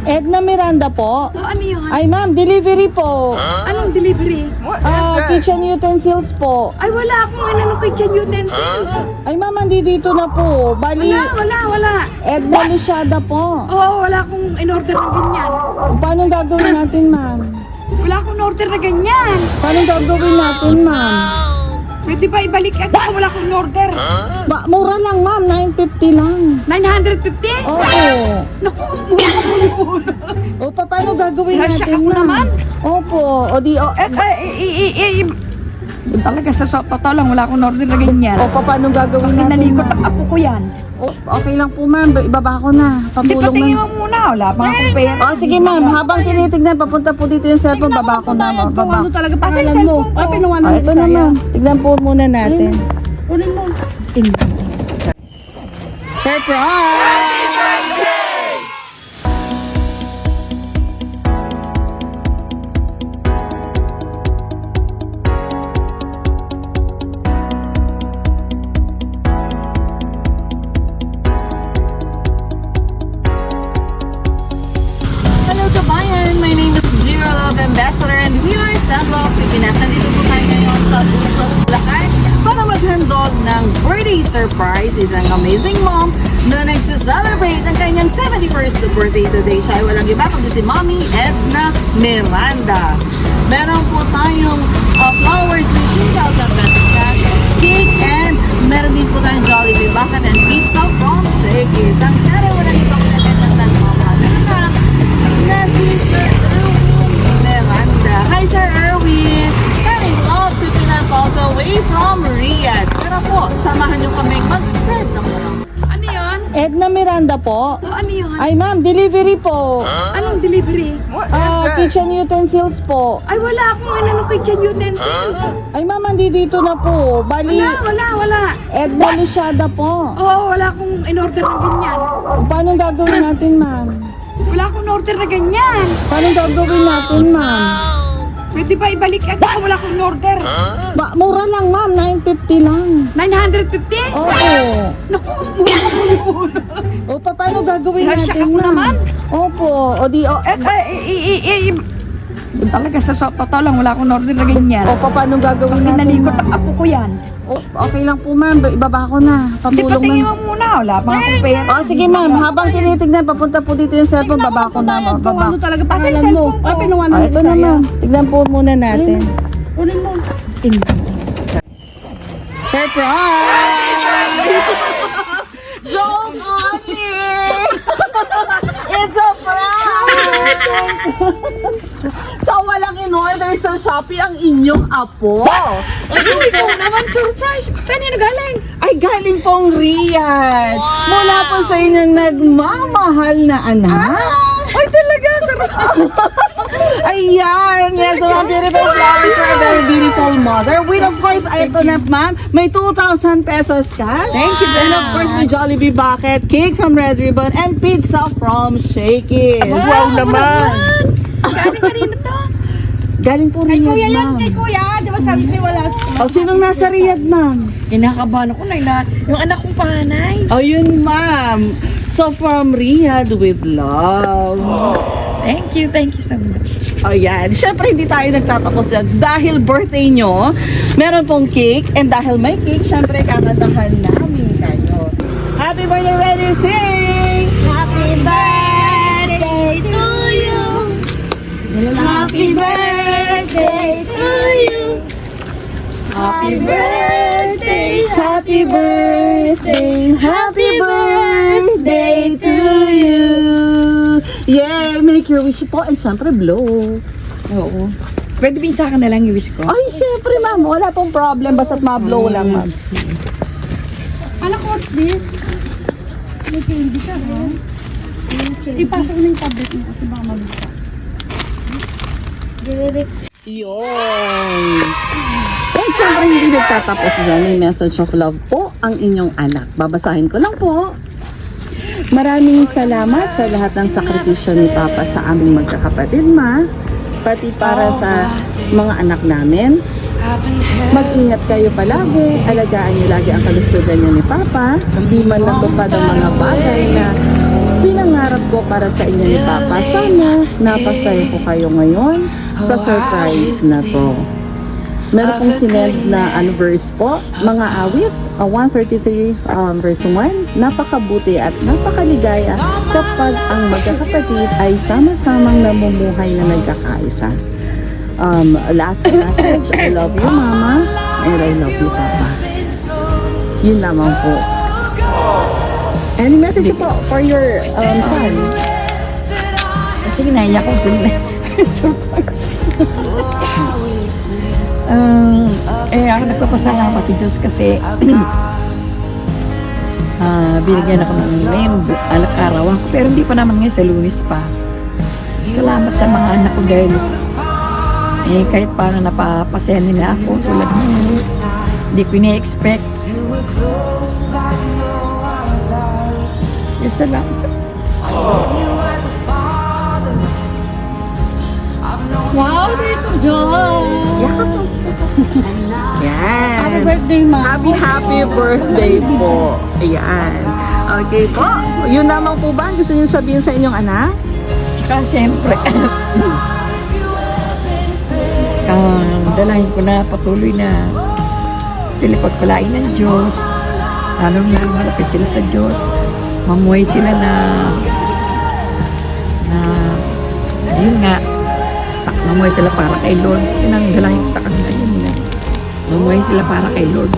Edna Miranda po. Ano yun? Ay ma'am, delivery po. Anong delivery? Kitchen utensils po. Ay, wala akong ng kitchen utensils. Ay ma'am, hindi dito na po. Bali, Wala. Edna Lisiada po. Oo, wala akong in-order na ganyan. Paano gagawin natin ma'am? Wala akong in-order na ganyan. Paano gagawin natin ma'am? Pwede ba ibalik at wala akong in-order? Mura lang ma'am, 950 lang. 950? Opo. Naku, mura. O paano gagawin Nasyak natin ako naman. Opo. O di, Talaga sa totoo lang, wala akong order na ganyan. o paano gagawin natin Pinalikot ma'am? ang apo ko yan. O, okay lang po ma'am, ibaba ko na. Hindi, Patulong patingin na. mo muna. Wala pa akong pera. O sige ma'am, habang tinitignan, papunta po dito yung cellphone, baba ko na. Baba. talaga pangalan mo? O, ito na ma'am. Tignan po muna natin. Kunin mo. Surprise! Hello kabayan! My name is Giro Love Ambassador and we are Sandlo Pinas. Nandito po tayo ngayon sa Bustos, Bulacan para maghandog ng birthday surprise. Isang amazing mom na nagsa-celebrate ang kanyang 71st birthday today. Siya ay walang iba kundi si Mommy Edna Miranda. Meron po tayong flowers with 2,000 pesos cash, cake, and meron din po tayong Jollibee Bucket and pizza from Shakey's. Ang ceremony nito ko na kanyang nagmamahalan na si Sir Erwin Miranda. Hi Sir Erwin! Sending love to Pinas all the way from Riyadh. Pero po, samahan niyo kami mag-spread ng mga. Ano yun? Edna Miranda po. Ano yun? Ay ma'am, delivery po. Anong delivery? Kitchen utensils po. Ay, wala akong ng kitchen utensils. Ay ma'am, hindi dito na po. Bali, Wala. Edna Lisiada po. Oo, wala akong in-order na ganyan. Paano gagawin natin ma'am? Wala akong in-order na ganyan. Paano gagawin natin ma'am? Pwede ba ibalik at wala akong in-order? Mura lang ma'am, 950 lang. 950? Opo. Naku, mura. O paano gagawin Nasyak natin ako naman. Opo. O di, Talaga sa totoo lang, wala akong order na ganyan. o paano gagawin natin Pinalikot ma'am? ang apo ko yan. O, okay lang po ma'am, ibaba ko na. Hindi, Patulong patingin na. mo muna. Wala pa akong pera. O sige ma'am, habang tinitignan, papunta po dito yung cellphone, baba ko na. Baba. talaga pangalan mo? O, ito na ma'am. Tignan po muna natin. Kunin mo. Surprise! Joke only! It's a prank! So, walang in-order sa Shopee ang inyong apo. Ikaw naman, surprise. Saan yun nagaling? Ay, galing pong Riyadh. Mula po sa inyong nagmamahal na anak. Ay, talaga, sarap. Ayan! Yes, so mga beautiful flowers for a very beautiful mother. With of course, ito na ma'am, may 2,000 pesos cash. Thank you very And of course, may Jollibee Bucket, cake from Red Ribbon, and pizza from Shakey's. Wow naman. Galing kanina to. Galing po Riyadh, ma'am. Kuya. Di ba sabi sa'yo wala? O, sinong nasa Riyadh, ma'am? Kinakabahan ako na yung anak kong panay. O, yun, ma'am. So, from Riyadh with love. Thank you so much. O yan, syempre hindi tayo nagtatapos yan. Dahil birthday nyo, meron pong cake. And dahil may cake, syempre kakantahan namin kayo. Happy birthday, ready, sing! Happy birthday to you. Happy birthday to you. Happy birthday, happy birthday, happy birthday to you. Yeah, make your wish po. And syempre, blow. Oo. Pwede ba sa akin na lang i-wish ko? Ay, syempre, ma'am. Wala pong problem. Basta't ma-blow lang, ma'am. Anak, what's this? May candy ka, ha? Ipasok na yung tablet mo kasi baka mabisa. Yun. And syempre, hindi nagtatapos dyan. May message of love po ang inyong anak. Babasahin ko lang po. Maraming salamat sa lahat ng sakripisyo ni Papa sa aming magkakapatid, Ma. Pati para sa mga anak namin. Mag-ingat kayo palagi. Alagaan niyo lagi ang kalusugan niyo ni Papa. Hindi man natupad ang mga bagay na pinangarap ko para sa inyo ni Papa. Sana napasaya ko kayo ngayon sa surprise na to. Meron pong sinend na verse po, mga awit, 133 verse 1, napakabuti at napakaligaya kapag ang magkakapatid ay sama-samang namumuhay na nagkakaisa. Last message, I love you Mama and I love you Papa. Yun lamang po. Any message po for your son? Kasi naiyak ko sila. Surprise. Ako nagpapasalamat sa Diyos kasi binigyan ako ng ngayon alak-araw ako, pero hindi pa naman ngayon sa Lunes pa. Salamat sa mga anak ko dahil kahit paano napapasaya nila ako tulad nyo. Hindi ko ini-expect. Yes, salamat. Wow, there's a joy! Yan. Happy birthday, Ma! Happy birthday po. Ayan. Okay po. Yun naman po ba ang gusto niyo sabihin sa inyong anak? Tsaka siyempre, dalahin ko na patuloy na sila pagpalain ng Diyos. Lalong malapit sila sa Diyos. Mamuhay sila na yun nga, mamuhay sila para kay Lord. Yun ang dalahin ko sa kanila yun na mamuhay sila para kay Lord.